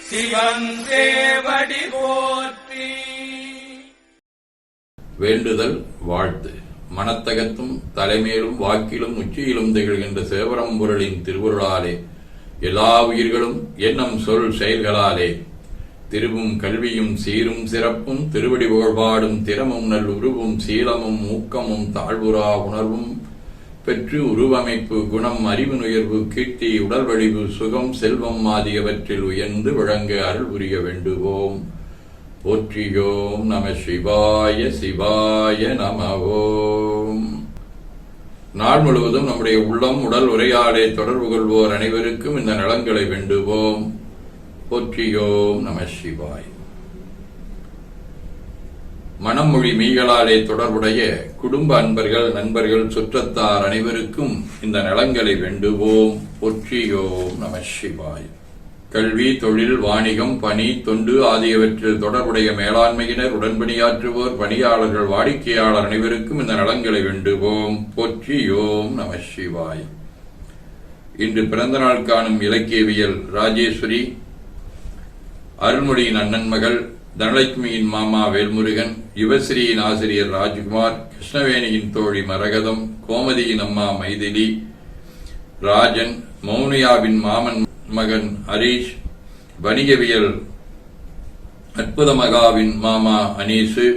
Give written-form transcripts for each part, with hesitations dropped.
சிவன் சேவடி போற்றி. வேண்டுதல் வாழ்த்து. மனத்தகத்தும் தலைமேலும் வாக்கிலும் உச்சியிலும் திகழ்கின்ற சேவரம்பொருளின் திருவுருளாலே எல்லா உயிர்களும் எண்ணம் சொல் செயல்களாலே திருவும் கல்வியும் சீரும் சிறப்பும் திருவடி புகழ்பாடும் திறமும் நல் உருவும் சீலமும் ஊக்கமும் தாழ்வுறா உணர்வும் பெற்று உருவமைப்பு குணம் அறிவு நுயர்வு கீர்த்தி உடல் வலிவு சுகம் செல்வம் ஆகியவற்றில் உயர்ந்து விளங்க அருள் புரிய வேண்டுவோம். போற்றியோம் நம சிவாய சிவாய நம ஓம். நாள் முழுவதும் நம்முடைய உள்ளம் உடல் உரையாடே தொடர்பு கொள்வோர் அனைவருக்கும் இந்த நலன்களை வேண்டுவோம். போற்றியோம் நம சிவாய. மனமொழி மெய்களாலே தொடர்புடைய குடும்ப அன்பர்கள் நண்பர்கள் சுற்றத்தார் அனைவருக்கும் இந்த நலன்களை வேண்டுவோம். போற்றியோம் நம சிவாய. கல்வி தொழில் வாணிகம் பணி தொண்டு ஆகியவற்றில் தொடர்புடைய மேலாண்மையினர் உடன்பணியாற்றுவோர் பணியாளர்கள் வாடிக்கையாளர் அனைவருக்கும் இந்த நலன்களை வேண்டுவோம். போற்றியோம் நம சிவாய. இன்று பிறந்த நாள் காணும் இலக்கியவியல் ராஜேஸ்வரி, அருள்மொழியின் அண்ணன் மகள் தனலட்சுமியின் மாமா வேல்முருகன், யுவஸ்ரீயின் ஆசிரியர் ராஜ்குமார், கிருஷ்ணவேணியின் தோழி மரகதம், கோமதியின் அம்மா மைதிலி, ராஜன், மௌனியாவின் மாமன் மகன் ஹரீஷ், வணிகவியல் அற்புத மகாவின் மாமா அனீசு,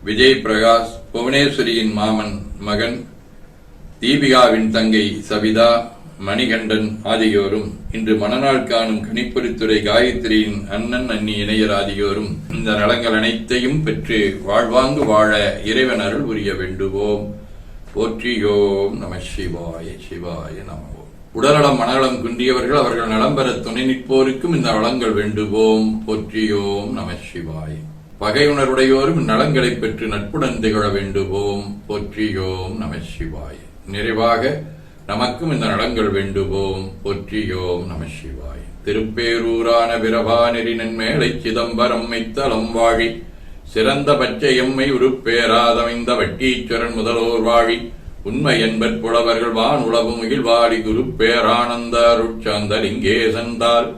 விஜய் பிரகாஷ், புவனேஸ்வரியின் மாமன் மகன், தீபிகாவின் தங்கை சவிதா, மணிகண்டன் ஆகியோரும், இன்று மணநாள் காணும் கணிப்பொறித்துறை காயத்ரியின் அண்ணன் அண்ணி இணையர் ஆகியோரும் இந்த நலங்கள் அனைத்தையும் பெற்று வாழ்வாங்கு வாழ இறைவன் அருள் புரிய வேண்டுவோம். போற்றியோம் நம சிவாய சிவாய நம. உடல்நலம் மனநலம் குன்றியவர்கள் அவர்கள் நலம் பெற துணை நிற்போருக்கும் இந்த நலங்கள் வேண்டுவோம். போற்றியோம் நம சிவாய. பகையுணர்வுடையோரும் நலங்களை பெற்று நட்புடன் திகழ வேண்டுவோம். போற்றியோம் நம சிவாய. நிறைவாக நமக்கும் இந்த நலங்கள் வேண்டுவோம். போற்றியோம் நம சிவாய. திருப்பேரூரான விரவானெறி நன்மேலை சிதம்பரம் மைத்தலம் வாழி சிறந்த பச்சை எம்மை உருப்பேராதமைந்த வட்டீச்சரன் முதலோர் வாழி உண்மை என்பற் புலவர்கள் வான் உலவு முகில்வாடி குருப்பேரானந்த அருட்சாந்த லிங்கேசந்தால்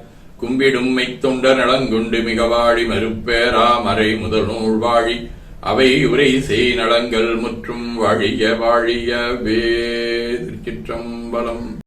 கும்பிடும் மைத்தொண்ட நலங்கொண்டு மிக வாழி மறுப்பேரா மறை முதல் நூல் வாழி அவை உரை செய் நலங்கள் முற்றும் வாழிய வாழியவே. திருச்சிற்றம்பலம்.